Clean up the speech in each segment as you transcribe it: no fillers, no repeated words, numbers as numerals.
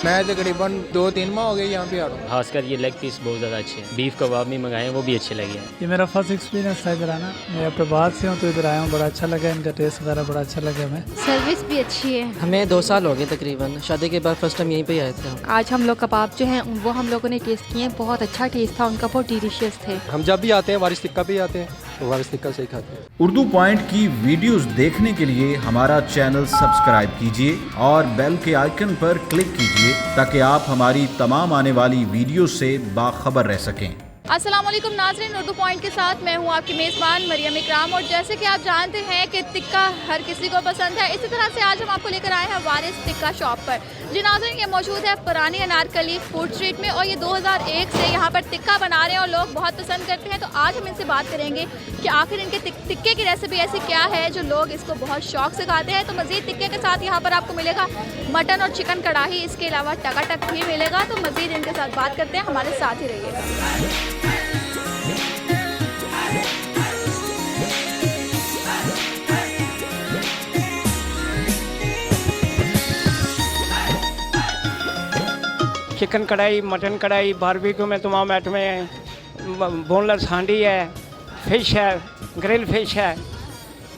मैं तकरीबन 2-3 माह हो गए यहाँ पे आ रहा हूँ। खासकर ये लेग पीस बहुत ज़्यादा अच्छे हैं। बीफ कबाब भी मंगाए हैं, वो भी अच्छे लगे हैं। ये मेरा फर्स्ट एक्सपीरियंस था इधर आना। मैं अपने बाद से हूँ तो इधर आया हूँ, बड़ा अच्छा लगा, इनका टेस्ट वगैरह बड़ा अच्छा लगा हमें। सर्विस भी अच्छी है। हमें 2 साल हो गए तकरीबन, शादी के बाद फर्स्ट टाइम यहीं पे आए थे हम। आज हम लोग कबाब जो हैं वो हम लोगों ने टेस्ट किए, बहुत अच्छा टेस्ट था उनका, बहुत डिलीशियस थे। हम जब भी आते हैं वारिस टिक्का भी आते हैं, तो वारिस टिक्का से ही खाते हैं। उर्दू पॉइंट की वीडियोस देखने के लिए हमारा चैनल सब्सक्राइब कीजिए और बेल के आइकन पर क्लिक कीजिए ताकि आप हमारी तमाम आने वाली वीडियो से बाखबर रह सकें। अस्सलाम वालेकुम नाज़रीन, उर्दू पॉइंट के साथ मैं हूँ आपकी मेज़बान मरियम इकराम। और जैसे कि आप जानते हैं कि टिक्का हर किसी को पसंद है, इसी तरह से आज हम आपको लेकर आए हैं वारिस टिक्का शॉप पर। जी नाज़रीन, ये मौजूद है पुरानी अनारकली फूड स्ट्रीट में और ये 2001 से यहाँ पर टिक्का बना रहे हैं और लोग बहुत पसंद करते हैं। तो आज हम इनसे बात करेंगे कि आखिर इनके टिक्के की रेसिपी ऐसी क्या है जो लोग इसको बहुत शौक से खाते हैं। तो मज़ीद टिक्के के साथ यहाँ पर आपको मिलेगा मटन और चिकन कढ़ाई, इसके अलावा टकाटक भी मिलेगा। तो मज़ीद इनके साथ बात करते हैं, हमारे साथ ही रहिएगा। चिकन कढ़ाई, मटन कढ़ाई, बारबेक्यू में तमाम आइटम हैं, बोनलेस हांडी है, फ़िश है, ग्रिल फ़िश है,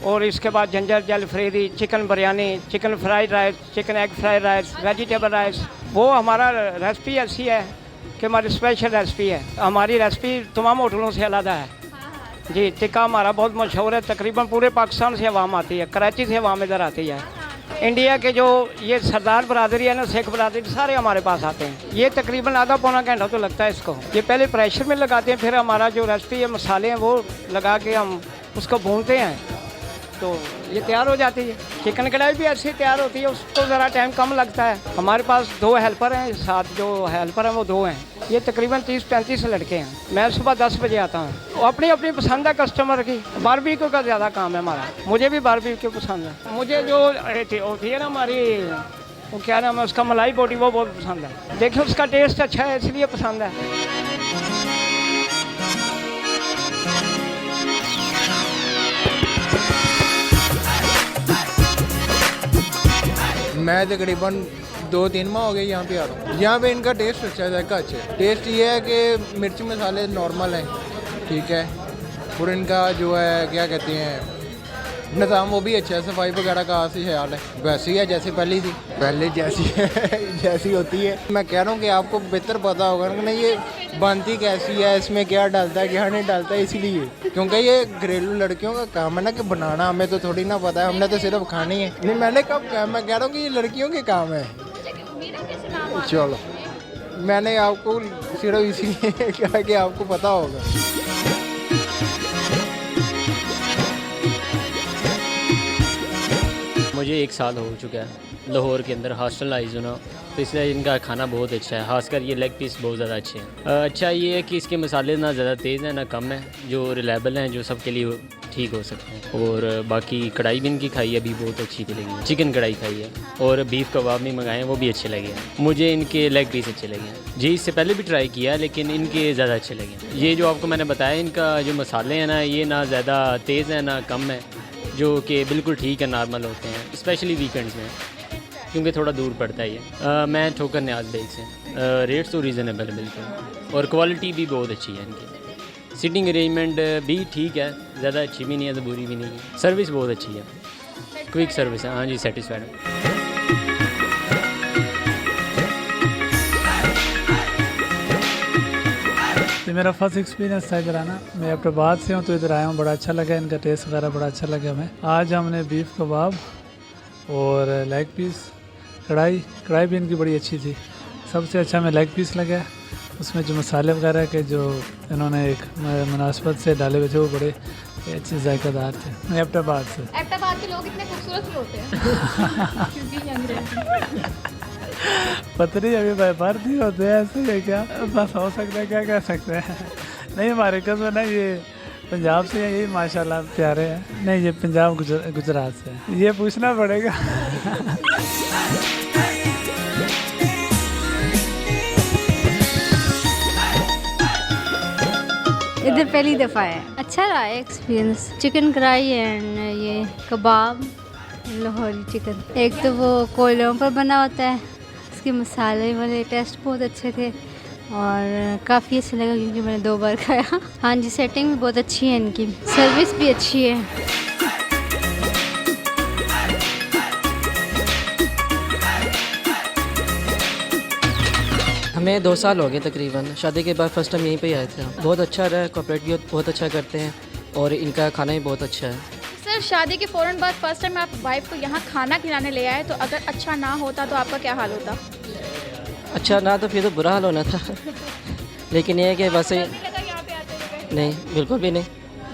और इसके बाद ginger jalfrezi, chicken biryani, chicken fried rice, chicken egg fried rice, vegetable rice. वो हमारा रेसिपी ऐसी है कि हमारी स्पेशल रेसिपी है। हमारी रेसिपी तमाम होटलों से अलग है जी। टिक्का हमारा बहुत मशहूर है, तकरीबन पूरे पाकिस्तान से अवाम आती है, कराची से अवाम इधर आती है। इंडिया के जो ये सरदार बरादरी है ना, सिख बरादरी, सारे हमारे पास आते हैं। ये तकरीबन आधा पौना घंटा तो लगता है इसको। ये पहले प्रेशर में लगाते हैं, फिर हमारा जो रेसिपी है, मसाले हैं वो लगा के हम उसको भूनते हैं तो ये तैयार हो जाती है। चिकन कढ़ाई भी ऐसी तैयार होती है, उसको ज़रा टाइम कम लगता है। हमारे पास 2 हेल्पर हैं, साथ जो हेल्पर हैं वो 2 हैं। ये तकरीबन 30-35 लड़के हैं। मैं सुबह 10 बजे आता हूँ। अपनी अपनी पसंद है कस्टमर की। बारबेक्यू का ज़्यादा काम है हमारा, मुझे भी बारबेक्यू पसंद है। मुझे जो होती है ना हमारी, वो क्या नाम है उसका, मलाई बोटी, वो बहुत पसंद है। देखिए उसका टेस्ट अच्छा है इसलिए पसंद है। मैं तकरीबन 2-3 माह हो गए यहाँ पे आ रहा हूँ। यहाँ पे इनका टेस्ट अच्छा है, जायका अच्छा है। टेस्ट ये है कि मिर्च मसाले नॉर्मल हैं, ठीक है, और इनका जो है क्या कहते हैं निज़ाम वो भी अच्छा है। सफाई वगैरह का ऐसी ख्याल है, वैसी है जैसे पहले थी, पहले जैसी है जैसी होती है। मैं कह रहा हूँ कि आपको बेहतर पता होगा कि नहीं ये बनती कैसी है, इसमें क्या डालता है क्या नहीं डालता है, इसीलिए क्योंकि ये घरेलू लड़कियों का काम है ना कि बनाना, हमें तो थोड़ी ना पता है, हमने तो सिर्फ खानी है। नहीं मैंने कब कहा, मैं कह रहा हूँ कि ये लड़कियों के काम है। चलो मैंने आपको सिर्फ इसीलिए कहा कि आपको पता होगा। मुझे 1 साल हो चुका है लाहौर के अंदर हॉस्टलाइज होना, तो इसलिए इनका खाना बहुत अच्छा है। खासकर ये लेग पीस बहुत ज़्यादा अच्छे हैं। अच्छा ये है कि इसके मसाले ना ज़्यादा तेज़ हैं ना कम है, जो रिलायबल हैं, जो सबके लिए ठीक हो सकते हैं। और बाकी कढ़ाई भी इनकी खाई है, अभी बहुत अच्छी लगी। चिकन कढ़ाई खाई है और बीफ कबाब भी मंगाए हैं, वो भी अच्छे लगे हैं। मुझे इनके लेग पीस अच्छे लगे हैं जी। इससे पहले भी ट्राई किया है लेकिन इनके ज़्यादा अच्छे लगे हैं। ये जो आपको मैंने बताया, इनका जो मसाले हैं ना, ये ना ज़्यादा तेज़ है ना कम है, जो कि बिल्कुल ठीक है, नॉर्मल होते हैं, स्पेशली वीकेंड्स में, क्योंकि थोड़ा दूर पड़ता है ये। मैं ठोकर न्याज बेग से। रेट्स तो रीज़नेबल बिल्कुल, और क्वालिटी भी बहुत अच्छी है इनकी। सीटिंग अरेंजमेंट भी ठीक है, ज़्यादा अच्छी भी नहीं है, बुरी भी नहीं है। सर्विस बहुत अच्छी है, क्विक सर्विस है। हाँ जी, सेटिस्फाइड है। ये मेरा फर्स्ट एक्सपीरियंस था इधर आना। मैं अपने बाद से हूँ तो इधर आया हूँ, बड़ा अच्छा लगा, इनका टेस्ट वगैरह बड़ा अच्छा लगा हमें। आज हमने बीफ कबाब और लेग पीस, कढ़ाई भी इनकी बड़ी अच्छी थी। सबसे अच्छा हमें लेग पीस लगा, उसमें जो मसाले वगैरह के जो इन्होंने एक मुनासिबत से डाले हुए थे वो बड़े अच्छे जायकादार थे। मैं एबटाबाद से। एबटाबाद के लोग इतने खूबसूरत होते हैं पता नहीं, अभी व्यापार नहीं होते हैं ऐसे है क्या, बस हो सकता है, क्या कह सकते हैं। नहीं हमारे कज़न है ये पंजाब से है, ये माशाल्लाह प्यारे हैं। नहीं ये पंजाब गुजरात से है, ये पूछना पड़ेगा। इधर पहली दफ़ा है, अच्छा रहा है एक्सपीरियंस। चिकन कढ़ाई एंड ये कबाब, लाहौरी चिकन, एक तो वो कोयलों पर बना होता है, इसके मसाले वाले टेस्ट बहुत अच्छे थे और काफ़ी अच्छा लगा क्योंकि मैंने 2 बार खाया। हाँ जी, सेटिंग भी बहुत अच्छी है इनकी, सर्विस भी अच्छी है। हमें 2 साल हो गए तकरीबन, शादी के बाद फर्स्ट टाइम यहीं पे आए थे हम। बहुत अच्छा रहा, कोऑपरेट भी बहुत अच्छा करते हैं और इनका खाना भी बहुत अच्छा है। सर, शादी के फ़ौरन बाद फर्स्ट टाइम आप वाइफ को यहाँ खाना खिलाने ले आए, तो अगर अच्छा ना होता तो आपका क्या हाल होता? अच्छा ना तो फिर तो बुरा हाल होना था लेकिन ये है कि वैसे डर नहीं लगा यहाँ पे आते हुए? नहीं, बिल्कुल भी नहीं।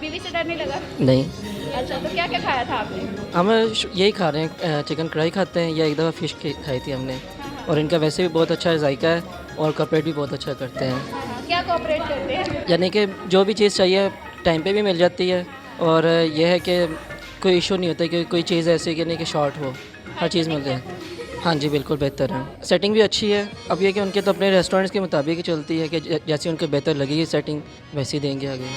बीवी से डर नहीं लगा? नहीं, अच्छा, तो क्या क्या खाया था आपने? हम यही खा रहे हैं, चिकन कढ़ाई खाते हैं या एक दफ़ा फ़िश खाई थी हमने। और इनका वैसे भी बहुत अच्छा जायका है और कोऑपरेट भी बहुत अच्छा करते हैं। क्या कोऑपरेट करते हैं? यानी कि जो भी चीज़ चाहिए टाइम पे भी मिल जाती है और यह है कि कोई इशू नहीं होता कि कोई चीज़ ऐसी कि नहीं कि शॉर्ट हो, हर चीज़ मिल जाए। हाँ जी, बिल्कुल बेहतर है, सेटिंग भी अच्छी है। अब ये कि उनके तो अपने रेस्टोरेंट्स के मुताबिक ही चलती है कि जैसे उनको बेहतर लगेगी सेटिंग वैसे ही देंगे आगे।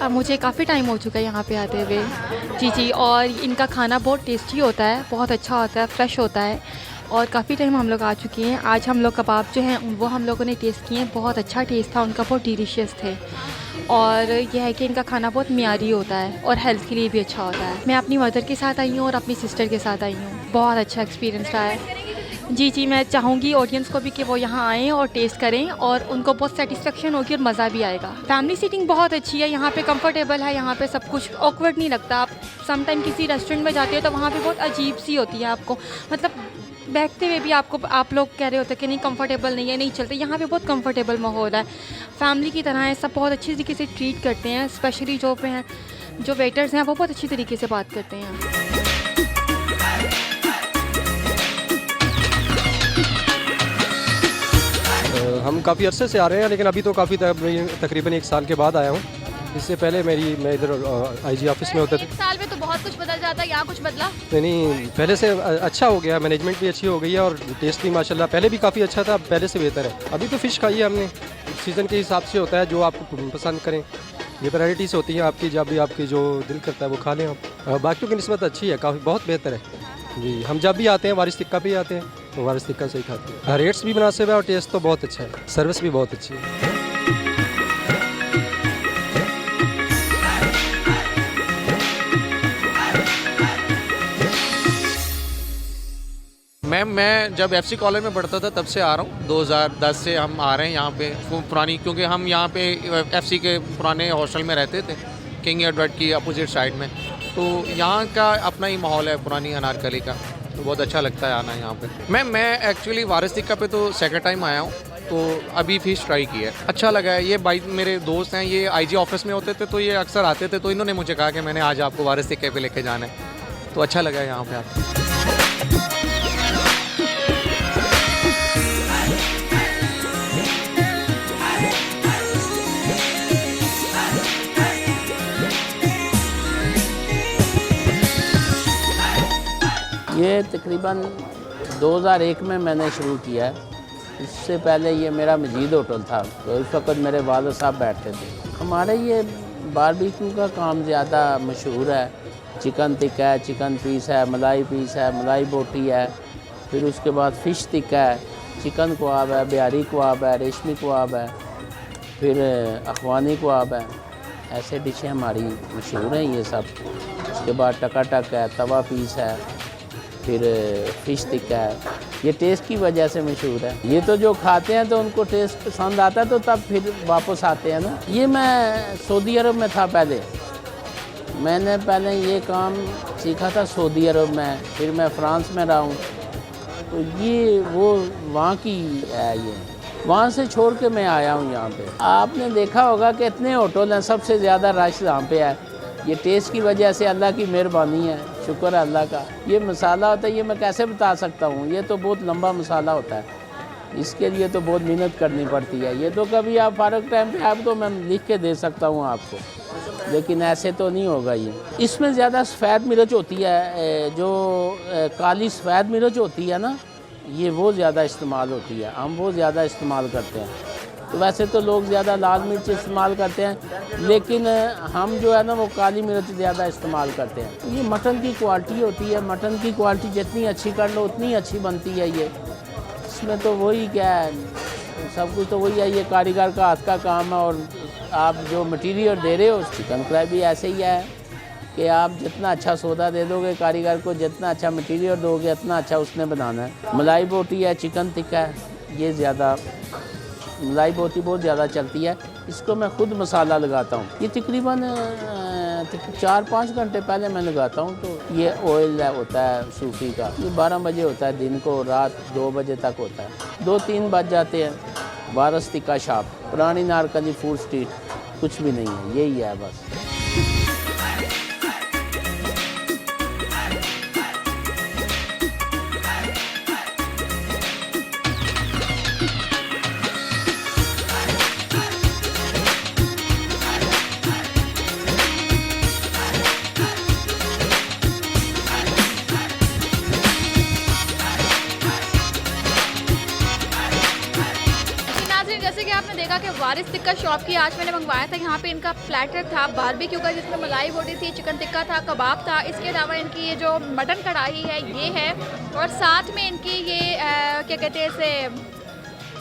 अब मुझे काफ़ी टाइम हो चुका है यहाँ पे आते हुए। जी, और इनका खाना बहुत टेस्टी होता है, बहुत अच्छा होता है, फ्रेश होता है और काफ़ी टाइम हम लोग आ चुके हैं। आज हम लोग कबाब जो हैं वो हम लोगों ने टेस्ट किए हैं, बहुत अच्छा टेस्ट था उनका, बहुत डिलीशियस थे। और यह है कि इनका खाना बहुत मियारी होता है और हेल्थ के लिए भी अच्छा होता है। मैं अपनी मदर के साथ आई हूँ और अपनी सिस्टर के साथ आई हूँ, बहुत अच्छा एक्सपीरियंस रहा है। जी, मैं चाहूँगी ऑडियंस को भी कि वो यहाँ आएँ और टेस्ट करें और उनको बहुत सेटिस्फेक्शन होगी और मज़ा भी आएगा। फैमिली सीटिंग बहुत अच्छी है, यहाँ पे कंफर्टेबल है, यहाँ पे सब कुछ ऑकवर्ड नहीं लगता। आप सम टाइम किसी रेस्टोरेंट में जाते हो तो वहाँ पे बहुत अजीब सी होती है आपको, मतलब बैठते हुए भी आप लोग कह रहे होते हैं कि नहीं कंफर्टेबल नहीं है, नहीं चलते। यहाँ पे बहुत कंफर्टेबल माहौल है, फैमिली की तरह है, सब बहुत अच्छी तरीके से ट्रीट करते हैं। स्पेशली जो वेटर्स हैं वो बहुत अच्छी तरीके से बात करते हैं। हम काफ़ी अरसे से आ रहे हैं लेकिन अभी तो काफ़ी तकरीबन 1 साल के बाद आया हूँ। इससे पहले मैं इधर आईजी ऑफिस में होता था। 1 साल में तो बहुत कुछ बदल जाता है, यहाँ कुछ बदला? नहीं, पहले से अच्छा हो गया, मैनेजमेंट भी अच्छी हो गई है और टेस्ट भी माशाल्लाह पहले भी काफ़ी अच्छा था, पहले से बेहतर है। अभी तो फ़िश खाई है हमने, सीज़न के हिसाब से होता है, जो आप पसंद करें। ये वैराइटीज़ होती हैं आपकी, जब भी आपकी जो दिल करता है वो खा लें आप। बाकियों की निस्बत अच्छी है, काफ़ी बहुत बेहतर है। जी, हम जब भी आते हैं वारिस टिक्का भी आते हैं तो वारिस टिक्का से ही खाते हैं। रेट्स भी मुनासिब है और टेस्ट तो बहुत अच्छा है, सर्विस भी बहुत अच्छी है। मैम, मैं जब FC कॉलेज में पढ़ता था तब से आ रहा हूँ, 2010 से हम आ रहे हैं यहाँ पे पुरानी, क्योंकि हम यहाँ पे FC के पुराने हॉस्टल में रहते थे, किंग एडवर्ड की अपोजिट साइड में। तो यहाँ का अपना ही माहौल है पुरानी अनारकली का, तो बहुत अच्छा लगता है आना यहाँ पे। मैं एक्चुअली वारिस टिक्का पे तो सेकंड टाइम आया हूँ, तो अभी फ़िश ट्राई की है, अच्छा लगा है। ये भाई मेरे दोस्त हैं, ये IG ऑफिस में होते थे तो ये अक्सर आते थे, तो इन्होंने मुझे कहा कि मैंने आज आपको वारिस टिक्के पे लेके जाना है, तो अच्छा लगा है यहाँ पे आके। ये तकरीबन 2001 में मैंने शुरू किया है। इससे पहले ये मेरा मजीद होटल था, तो उस वक्त मेरे वालिद साहब बैठते थे। हमारे ये बारबेक्यू का काम ज़्यादा मशहूर है। चिकन टिक्का है, चिकन पीस है, मलाई पीस है, मलाई बोटी है, फिर उसके बाद फ़िश टिक्का है, चिकन कबाब है, बिहारी कबाब है, रेशमी कबाब है, फिर अखवानी कबाब है। ऐसे डिशें हमारी मशहूर हैं ये सब। उसके बाद टकाटक है, तवा पीस है, फिर फ़िश टिक्का है। ये टेस्ट की वजह से मशहूर है। ये तो जो खाते हैं तो उनको टेस्ट पसंद आता है तो तब फिर वापस आते हैं ना। ये मैं सऊदी अरब में था पहले, मैंने पहले ये काम सीखा था सऊदी अरब में, फिर मैं फ़्रांस में रहा हूँ, तो ये वो वहाँ की है। ये वहाँ से छोड़ के मैं आया हूँ यहाँ पे। आपने देखा होगा कि इतने होटल हैं, सबसे ज़्यादा रश यहाँ पे है। ये टेस्ट की वजह से अल्लाह की मेहरबानी है, शुक्र है अल्लाह का। ये मसाला होता है, ये मैं कैसे बता सकता हूँ, ये तो बहुत लंबा मसाला होता है, इसके लिए तो बहुत मेहनत करनी पड़ती है। ये तो कभी आप फारग टाइम पे आप तो मैं लिख के दे सकता हूँ आपको, लेकिन ऐसे तो नहीं होगा। ये इसमें ज़्यादा सफ़ेद मिर्च होती है, जो काली सफ़ेद मिर्च होती है ना, ये वो ज़्यादा इस्तेमाल होती है, हम वो ज़्यादा इस्तेमाल करते हैं। तो वैसे तो लोग ज़्यादा लाल मिर्च इस्तेमाल करते हैं, लेकिन हम जो है ना वो काली मिर्च ज़्यादा इस्तेमाल करते हैं। ये मटन की क्वालिटी होती है, मटन की क्वालिटी जितनी अच्छी कर लो उतनी अच्छी बनती है। ये इसमें तो वही क्या है, सब कुछ तो वही है, ये कारीगर का हाथ का काम है। और आप जो मटीरियल दे रहे हो, चिकन फ्राई भी ऐसे ही है कि आप जितना अच्छा सौदा दे दोगे कारीगर को, जितना अच्छा मटीरियल दोगे उतना अच्छा उसने बनाना है। मलाई बोटी है, चिकन टिक्का है, ये ज़्यादा मलाई बोटी बहुत ज़्यादा चलती है। इसको मैं खुद मसाला लगाता हूँ। ये तकरीबन 4-5 घंटे पहले मैं लगाता हूँ। तो ये ऑयल होता है सूफी का, ये 12 बजे होता है दिन को, रात 2 बजे तक होता है। 2-3 बज जाते हैं। वारिस टिक्का शॉप, पुरानी नारकली फूड स्ट्रीट, कुछ भी नहीं है, यही है बस। जैसे कि आपने देखा कि वारिस टिक्का शॉप की आज मैंने मंगवाया था। यहाँ पे इनका प्लेटर था बारबेक्यू का, जिसमें मलाई बोटी थी, चिकन टिक्का था, कबाब था। इसके अलावा इनकी ये जो मटन कढ़ाई है ये है, और साथ में इनकी ये क्या कहते हैं इसे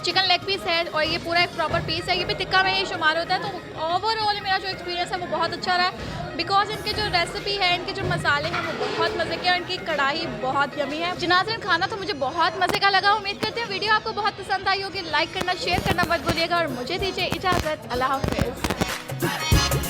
चिकन लेग पीस है, और ये पूरा एक प्रॉपर पीस है। ये भी टिक्का में ही शुमार होता है। तो ओवरऑल मेरा जो एक्सपीरियंस है वो बहुत अच्छा रहा, बिकॉज इनके जो रेसिपी है, इनके जो मसाले हैं वो बहुत मज़े के, और इनकी कढ़ाई बहुत यमी है। नाज़रीन, खाना तो मुझे बहुत मज़े का लगा। उम्मीद करते हैं वीडियो आपको बहुत पसंद आई होगी। लाइक करना, शेयर करना मत भूलिएगा, और मुझे दीजिए इजाज़त। अल्लाह हाफ़िज़।